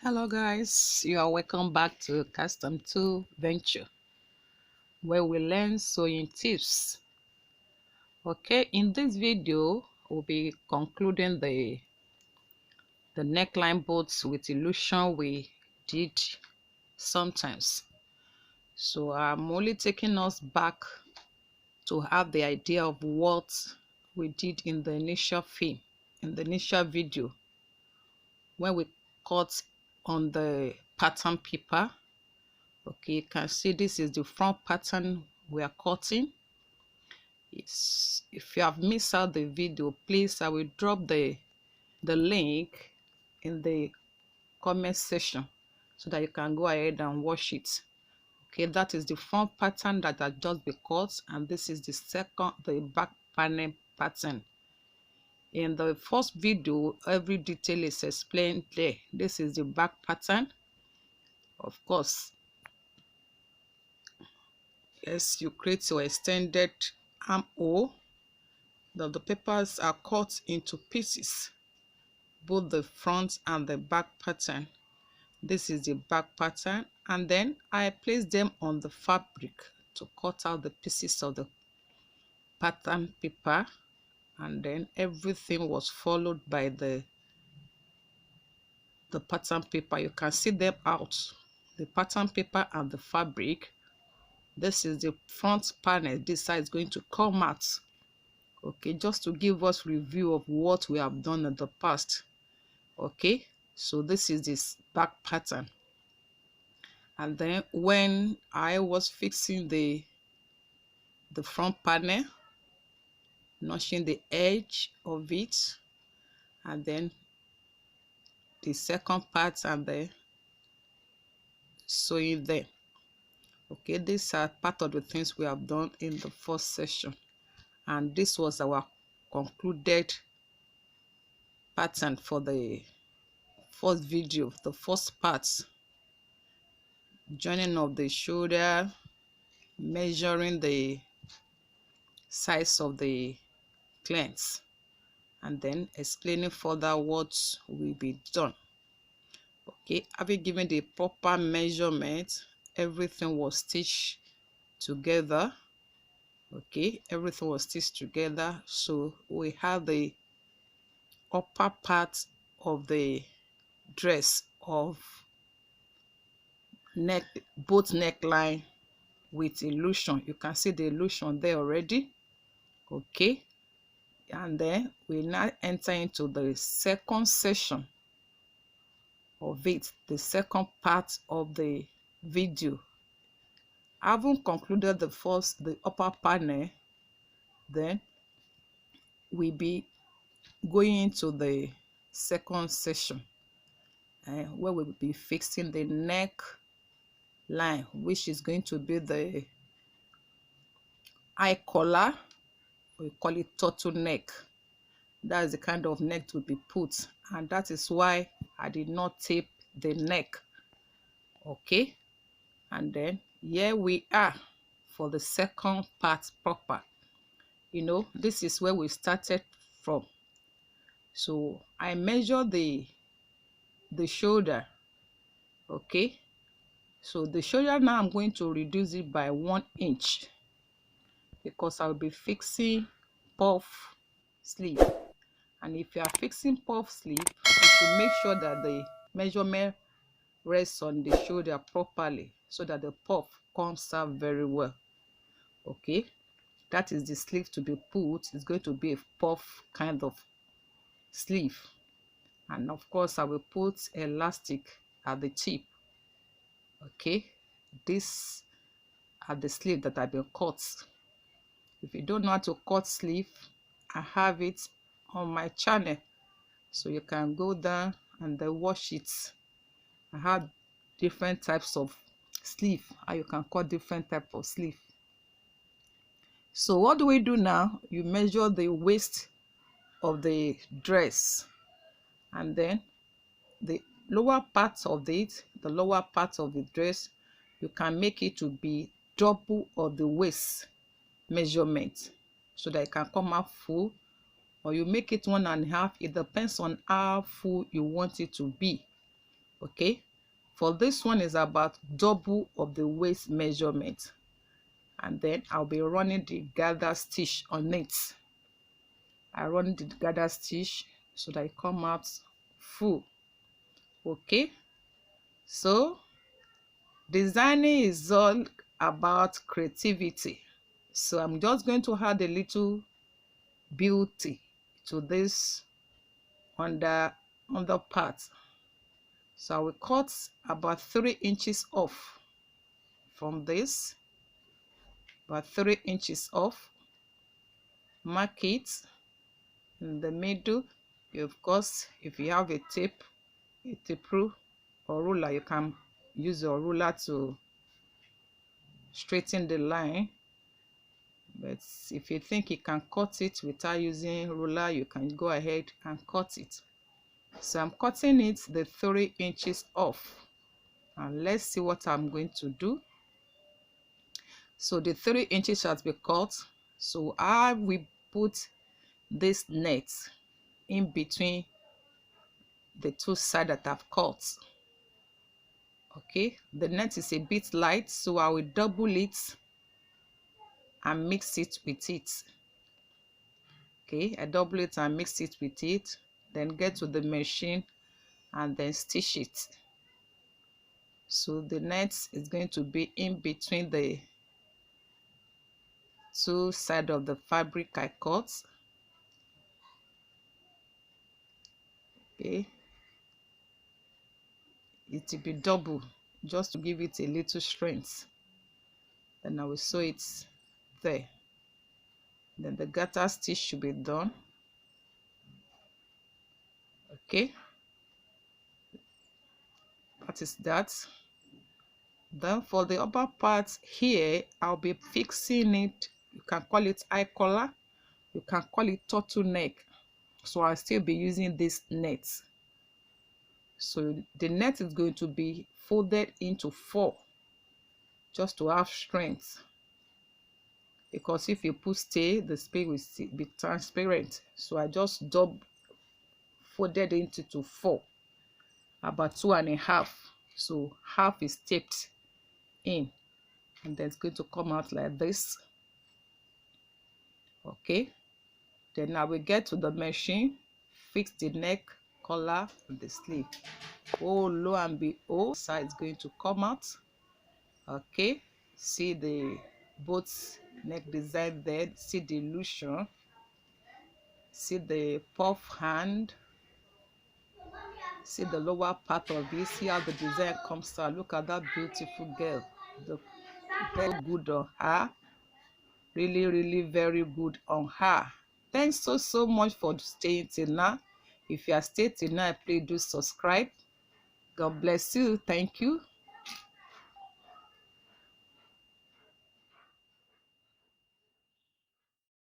Hello guys, you are welcome back to Custom 2 Venture, where we learn sewing tips. Okay, in this video we'll be concluding the neckline boats with illusion we did sometimes. So I'm only taking us back to have the idea of what we did in the initial film, in the initial video, when we cut on the pattern paper. Okay, you can see this is the front pattern we are cutting. If you have missed out the video, please, I will drop the link in the comment section so that you can go ahead and watch it. Okay, that is the front pattern that has just been cut, and this is the back panel pattern. In the first video, every detail is explained there. This is the back pattern. Of course, yes, you create your extended armhole. The papers are cut into pieces, both the front and the back pattern. This is the back pattern, and then I place them on the fabric to cut out the pieces of the pattern paper, and then everything was followed by the pattern paper. You can see them out, the pattern paper and the fabric. This is the front panel. This side is going to come out. Okay, just to give us review of what we have done in the past. Okay, so this is this back pattern. And then when I was fixing the front panel, notching the edge of it, and then the second part, and then sewing there. Okay, these are part of the things we have done in the first session, and this was our concluded pattern for the first video, the first part. Joining of the shoulder, measuring the size of the cleats, and then explaining further what will be done. Okay, having given the proper measurement, everything was stitched together. Okay, everything was stitched together. So we have the upper part of the dress of both neckline with illusion. You can see the illusion there already. Okay, and then we now enter into the second section of it, the second part of the video. Having concluded the upper panel, then we'll be going into the second section, where we'll be fixing the neck line, which is going to be the high collar. We call it turtleneck. That is the kind of neck to be put, and that is why I did not tape the neck. Okay, and then here we are for the second part proper. You know, this is where we started from. So I measure the shoulder. Okay, so the shoulder now I'm going to reduce it by 1 inch because I'll be fixing puff sleeve. And if you are fixing puff sleeve, you should make sure that the measurement rests on the shoulder properly so that the puff comes out very well. Okay, that is the sleeve to be put. It's going to be a puff kind of sleeve, and of course I will put elastic at the tip. Okay, these are the sleeve that have been cut. If you don't know how to cut sleeve, I have it on my channel, so you can go down and then watch it. I have different types of sleeve, how you can cut different type of sleeve. So what do we do now? You measure the waist of the dress, and then the lower part of it, the lower part of the dress, you can make it to be double of the waist measurement so that it can come out full, or you make it 1.5. It depends on how full you want it to be. Okay, for this one is about double of the waist measurement, and then I'll be running the gather stitch on it. I run the gather stitch so that it come out full. Okay, so designing is all about creativity, so I'm just going to add a little beauty to this under part. So I will cut about 3 inches off from this, about 3 inches off. Mark it in the middle. Of course, if you have a tape rule or ruler, you can use your ruler to straighten the line. But if you think you can cut it without using ruler, you can go ahead and cut it. So I'm cutting it the 3 inches off, and let's see what I'm going to do. So the 3 inches has been cut, so I will put this net in between the two sides that I've cut. Okay, the net is a bit light, so I will double it and mix it with it. Okay, I double it and mix it with it, then get to the machine and then stitch it. So the net is going to be in between the two sides of the fabric I cut. Okay, it will be double just to give it a little strength. Then I will sew it there. Then the garter stitch should be done. Okay, that is that. Then for the upper part here, I'll be fixing it. You can call it high collar, you can call it turtleneck. So I'll still be using this net. So the net is going to be folded into 4 just to have strength, because if you put stay, the space will be transparent. So I just folded into 4, about 2.5. So half is taped in, and then it's going to come out like this. Okay, then I will get to the machine, fix the neck, collar, and the sleeve. Oh, lo and behold, side is going to come out. Okay, see the both neck design there, see the illusion, see the puff hand, see the lower part of it, see how the design comes out. Look at that beautiful girl. The very good on her, really very good on her. Thanks so much for staying till now. If you are staying till now, please do subscribe. God bless you. Thank you.